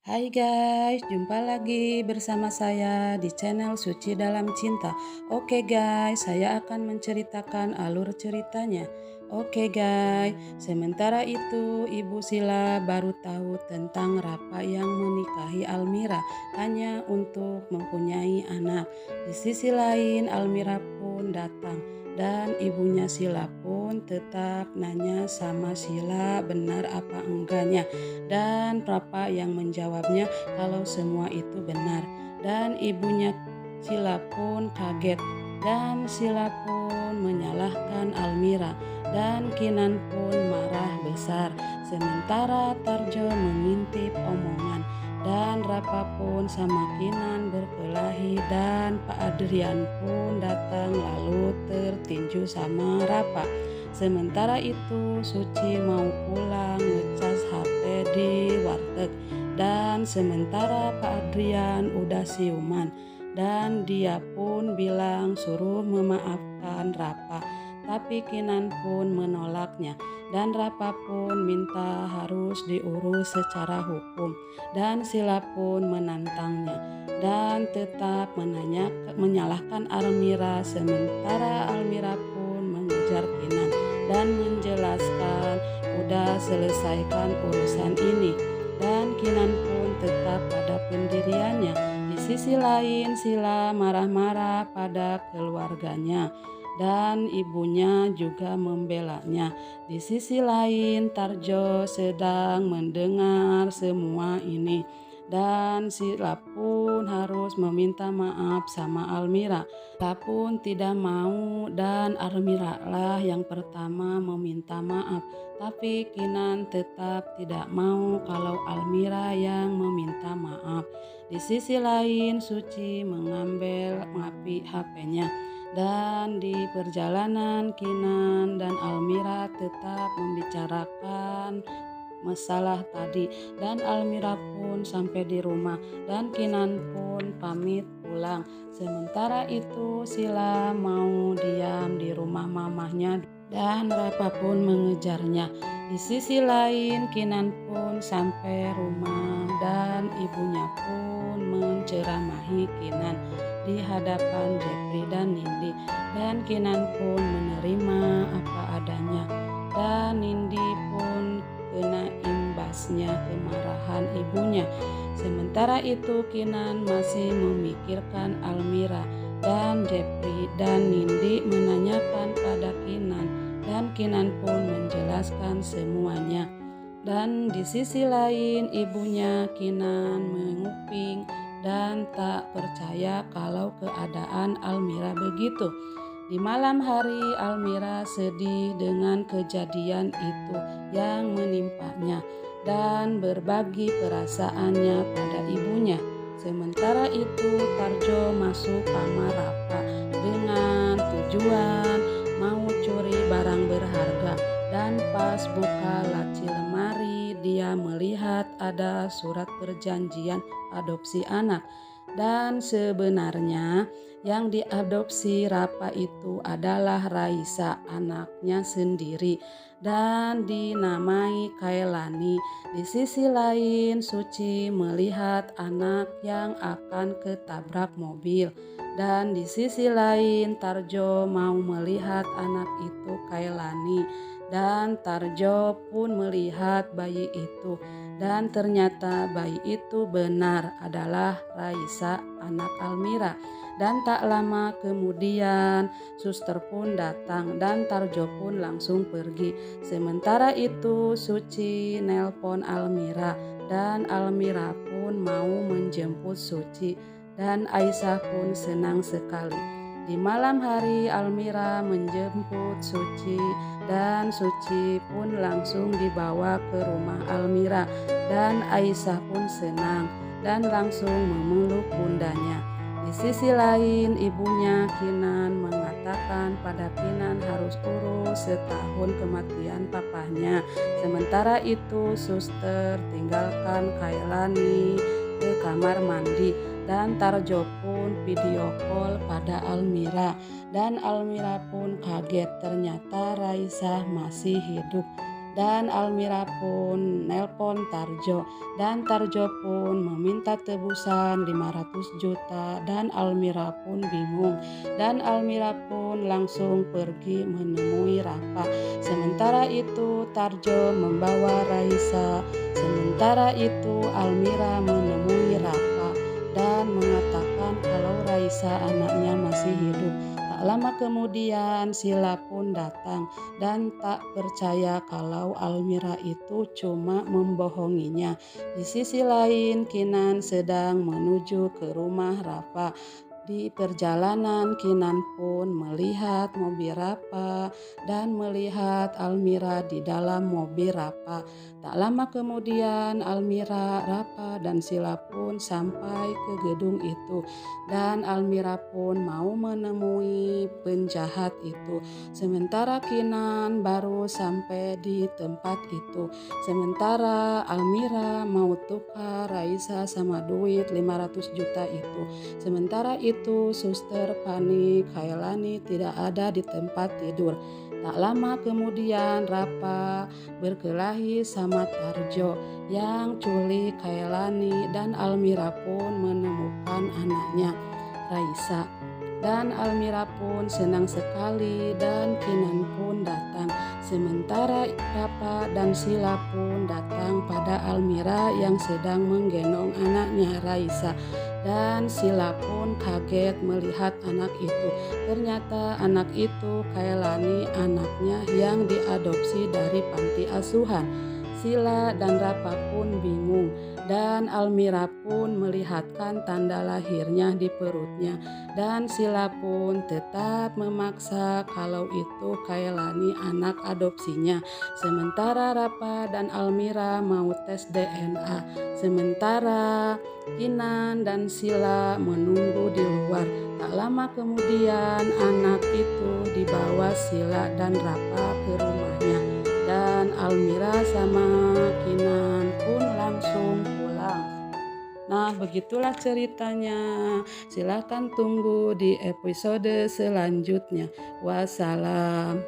Hai guys, jumpa lagi bersama saya di channel Suci Dalam Cinta. Oke guys, saya akan menceritakan alur ceritanya. Oke guys, sementara itu Ibu Sila baru tahu tentang Rapa yang menikahi Almira hanya untuk mempunyai anak. Di sisi lain Almira pun datang dan ibunya Sila pun tetap nanya sama Sila benar apa enggaknya. Dan Rapa yang menjawabnya kalau semua itu benar. Dan ibunya Sila pun kaget dan Sila pun menyalahkan Almira dan Kinan pun marah besar. Sementara Tarjo mengintip omongan dan Rapa pun sama Kinan berkelahi dan Pak Adrian pun datang lalu tertinju sama Rapa. Sementara itu Suci mau pulang ngecas HP di warteg dan sementara Pak Adrian udah siuman dan dia pun bilang suruh memaafkan Rapa, tapi Kinan pun menolaknya dan Rapa pun minta harus diurus secara hukum dan Sila pun menantangnya dan tetap menyalahkan Almira. Sementara Almira pun mengejar Kinan dan menjelaskan udah selesaikan urusan ini dan Kinan pun tetap pada pendiriannya. Di sisi lain Sila marah-marah pada keluarganya dan ibunya juga membelanya. Di sisi lain Tarjo sedang mendengar semua ini dan Sila pun harus meminta maaf sama Almira. Sila pun tidak mau dan Almira lah yang pertama meminta maaf. Tapi Kinan tetap tidak mau kalau Almira yang meminta maaf. Di sisi lain Suci mengambil HP-nya. Dan di perjalanan Kinan dan Almira tetap membicarakan masalah tadi dan Almira pun sampai di rumah dan Kinan pun pamit pulang. Sementara itu Sila mau diam di rumah mamahnya dan Rapa pun mengejarnya. Di sisi lain Kinan pun sampai rumah dan ibunya pun menceramahi Kinan di hadapan Jepri dan Nindi dan Kinan pun menerima apa adanya dan Nindi pun kena imbasnya kemarahan ibunya. Sementara itu Kinan masih memikirkan Almira dan Jepri dan Nindi menanyakan pada Kinan dan Kinan pun menjelaskan semuanya. Dan di sisi lain ibunya Kinan menguping dan tak percaya kalau keadaan Almira begitu. Di malam hari Almira sedih dengan kejadian itu yang menimpanya dan berbagi perasaannya pada ibunya. Sementara itu Tarjo masuk kamar Rapa dengan tujuan mau curi barang berharga dan pas buka laci lemari dia melihat ada surat perjanjian adopsi anak dan sebenarnya yang diadopsi Rapa itu adalah Raisa, anaknya sendiri dan dinamai Kailani. Di sisi lain Suci melihat anak yang akan ketabrak mobil dan di sisi lain Tarjo mau melihat anak itu Kailani dan Tarjo pun melihat bayi itu dan ternyata bayi itu benar adalah Raisa, anak Almira. Dan tak lama kemudian suster pun datang dan Tarjo pun langsung pergi. Sementara itu Suci nelpon Almira dan Almira pun mau menjemput Suci dan Aisyah pun senang sekali. Di malam hari Almira menjemput Suci dan Suci pun langsung dibawa ke rumah Almira dan Aisyah pun senang dan langsung memeluk bundanya. Di sisi lain ibunya Kinan mengatakan pada Kinan harus urus setahun kematian papahnya. Sementara itu suster tinggalkan Kailani ke kamar mandi dan Tarjo pun video call pada Almira dan Almira pun kaget ternyata Raisa masih hidup. Dan Almira pun nelpon Tarjo, dan Tarjo pun meminta tebusan 500 juta, dan Almira pun bingung, dan Almira pun langsung pergi menemui Rafa. Sementara itu Tarjo membawa Raisa. Sementara itu Almira menemui Rafa dan mengatakan kalau Raisa anaknya masih hidup. Tak lama kemudian Sila pun datang dan tak percaya kalau Almira itu cuma membohonginya. Di sisi lain Kinan sedang menuju ke rumah Rafa. Di perjalanan Kinan pun melihat mobil Rafa dan melihat Almira di dalam mobil Rafa. Tak lama kemudian Almira, Rafa, dan Sila pun sampai ke gedung itu. Dan Almira pun mau menemui penjahat itu. Sementara Kinan baru sampai di tempat itu. Sementara Almira mau tukar Raisa sama duit 500 juta itu. Sementara itu suster panik, Khailani tidak ada di tempat tidur. Tak lama kemudian Rafa berkelahi sama Tarjo yang culik Khailani, dan Almira pun menemukan anaknya Raisa. Dan Almira pun senang sekali dan Kinan pun datang. Sementara Rafa dan Sila pun datang pada Almira yang sedang menggendong anaknya Raisa. Dan Sila pun kaget melihat anak itu. Ternyata anak itu Khailani, anaknya yang diadopsi dari panti asuhan. Sila dan Rafa pun bingung, dan Almira pun melihatkan tanda lahirnya di perutnya, dan Sila pun tetap memaksa kalau itu Khailani anak adopsinya. Sementara Rafa dan Almira mau tes DNA. Sementara Kinan dan Sila menunggu di luar. Tak lama kemudian anak itu dibawa Sila dan Rafa ke rumahnya, dan Almira sama Kinan pun langsung pulang. Nah, begitulah ceritanya. Silahkan tunggu di episode selanjutnya. Wassalam.